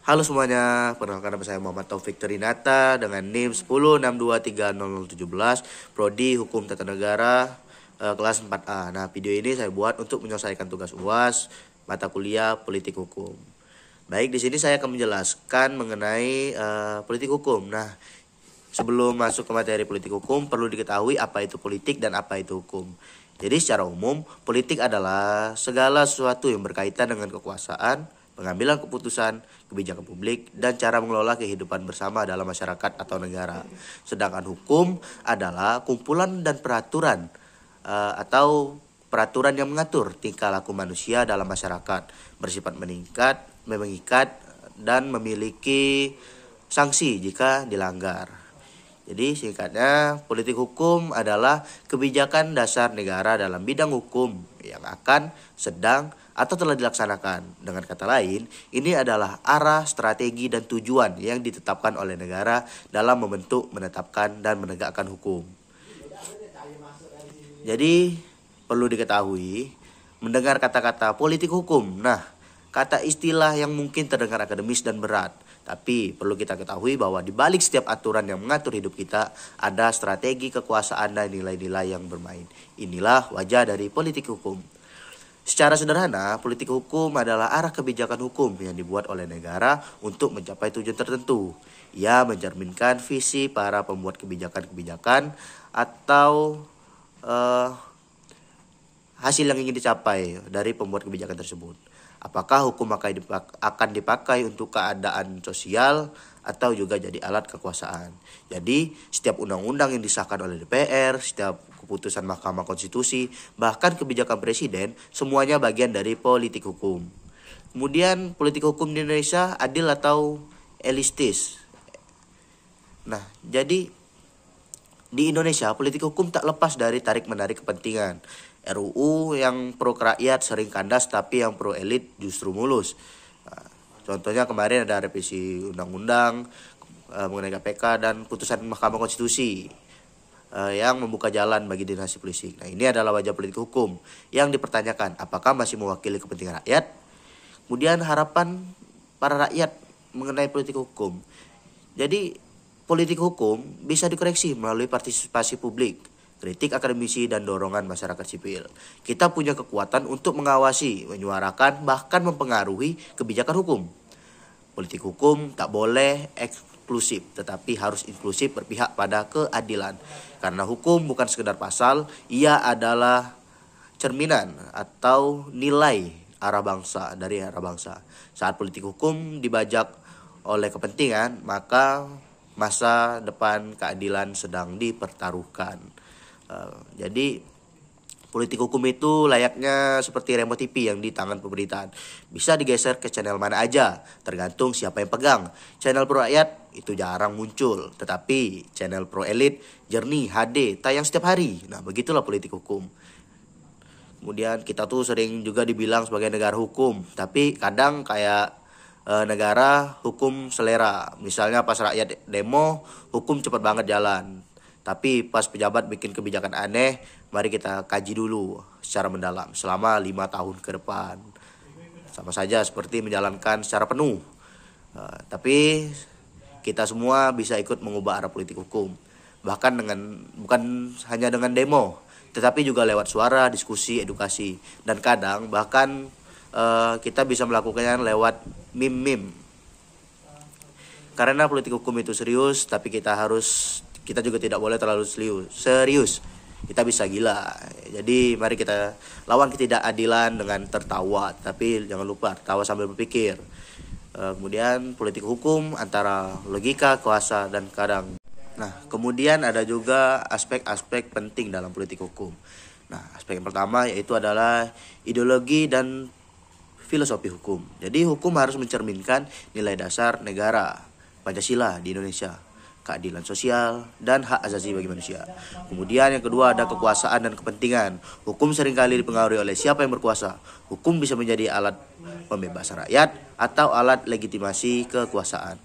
Halo semuanya, perkenalkan nama saya Muhammad Taufik Trinata dengan NIM 1062300017, Prodi Hukum Tata Negara, kelas 4A. Nah, video ini saya buat untuk menyelesaikan tugas UAS mata kuliah Politik Hukum. Baik, di sini saya akan menjelaskan mengenai politik hukum. Nah, sebelum masuk ke materi politik hukum, perlu diketahui apa itu politik dan apa itu hukum. Jadi secara umum, politik adalah segala sesuatu yang berkaitan dengan kekuasaan, pengambilan keputusan, kebijakan publik, dan cara mengelola kehidupan bersama dalam masyarakat atau negara. Sedangkan hukum adalah kumpulan dan peraturan atau peraturan yang mengatur tingkah laku manusia dalam masyarakat, bersifat mengikat, dan memiliki sanksi jika dilanggar. Jadi singkatnya, politik hukum adalah kebijakan dasar negara dalam bidang hukum yang akan, sedang, atau telah dilaksanakan. Dengan kata lain, ini adalah arah, strategi, dan tujuan yang ditetapkan oleh negara dalam membentuk, menetapkan, dan menegakkan hukum. Jadi perlu diketahui, mendengar kata-kata politik hukum, nah kata istilah yang mungkin terdengar akademis dan berat. Tapi perlu kita ketahui bahwa di balik setiap aturan yang mengatur hidup kita ada strategi kekuasaan dan nilai-nilai yang bermain. Inilah wajah dari politik hukum. Secara sederhana, politik hukum adalah arah kebijakan hukum yang dibuat oleh negara untuk mencapai tujuan tertentu. Ia mencerminkan visi para pembuat kebijakan-kebijakan atau hasil yang ingin dicapai dari pembuat kebijakan tersebut. Apakah hukum akan dipakai untuk keadaan sosial atau juga jadi alat kekuasaan. Jadi setiap undang-undang yang disahkan oleh DPR, setiap keputusan Mahkamah Konstitusi, bahkan kebijakan presiden, semuanya bagian dari politik hukum. Kemudian politik hukum di Indonesia adil atau elitis. Nah, jadi di Indonesia politik hukum tak lepas dari tarik-menarik kepentingan. RUU yang pro rakyat sering kandas, tapi yang pro elit justru mulus. Contohnya kemarin ada revisi undang-undang mengenai KPK dan putusan Mahkamah Konstitusi yang membuka jalan bagi dinasti polisi. Nah, ini adalah wajah politik hukum yang dipertanyakan apakah masih mewakili kepentingan rakyat. Kemudian harapan para rakyat mengenai politik hukum. Jadi politik hukum bisa dikoreksi melalui partisipasi publik, kritik akademisi, dan dorongan masyarakat sipil. Kita punya kekuatan untuk mengawasi, menyuarakan, bahkan mempengaruhi kebijakan hukum. Politik hukum tak boleh eksklusif, tetapi harus inklusif, berpihak pada keadilan. Karena hukum bukan sekedar pasal, ia adalah cerminan atau nilai arah bangsa, dari arah bangsa. Saat politik hukum dibajak oleh kepentingan, maka masa depan keadilan sedang dipertaruhkan. Jadi politik hukum itu layaknya seperti remote TV yang di tangan pemerintahan. Bisa digeser ke channel mana aja, tergantung siapa yang pegang. Channel pro rakyat itu jarang muncul, tetapi channel pro elit jernih, HD, tayang setiap hari. Nah, begitulah politik hukum. Kemudian kita tuh sering juga dibilang sebagai negara hukum, tapi kadang kayak negara hukum selera. Misalnya pas rakyat demo, hukum cepat banget jalan. Tapi pas pejabat bikin kebijakan aneh, mari kita kaji dulu secara mendalam selama 5 tahun ke depan. Sama saja seperti menjalankan secara penuh. Tapi kita semua bisa ikut mengubah arah politik hukum. Bahkan bukan hanya dengan demo, tetapi juga lewat suara, diskusi, edukasi. Dan kadang bahkan kita bisa melakukannya lewat meme-meme. Karena politik hukum itu serius, tapi kita juga tidak boleh terlalu serius. Kita bisa gila. Jadi mari kita lawan ketidakadilan dengan tertawa, tapi jangan lupa tertawa sambil berpikir. Kemudian politik hukum antara logika, kuasa, dan kadang. Nah, kemudian ada juga aspek-aspek penting dalam politik hukum. Nah, aspek yang pertama yaitu adalah ideologi dan filosofi hukum. Jadi hukum harus mencerminkan nilai dasar negara, Pancasila di Indonesia, keadilan sosial, dan hak asasi bagi manusia. Kemudian yang kedua ada kekuasaan dan kepentingan. Hukum seringkali dipengaruhi oleh siapa yang berkuasa. Hukum bisa menjadi alat pembebasan rakyat atau alat legitimasi kekuasaan.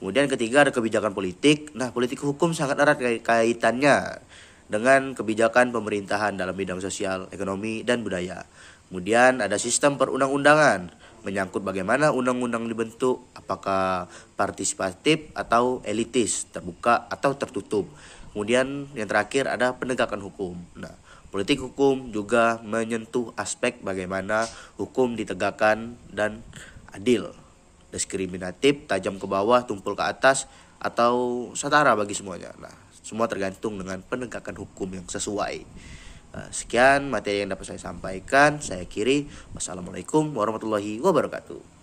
Kemudian ketiga ada kebijakan politik. Nah, politik hukum sangat erat kaitannya dengan kebijakan pemerintahan dalam bidang sosial, ekonomi, dan budaya. Kemudian ada sistem perundang-undangan. menyangkut bagaimana undang-undang dibentuk, apakah partisipatif atau elitis, terbuka atau tertutup. Kemudian yang terakhir ada penegakan hukum. Nah, politik hukum juga menyentuh aspek bagaimana hukum ditegakkan dan adil, diskriminatif, tajam ke bawah, tumpul ke atas, atau setara bagi semuanya. Nah, semua tergantung dengan penegakan hukum yang sesuai. Sekian materi yang dapat saya sampaikan. Saya akhiri. Wassalamualaikum warahmatullahi wabarakatuh.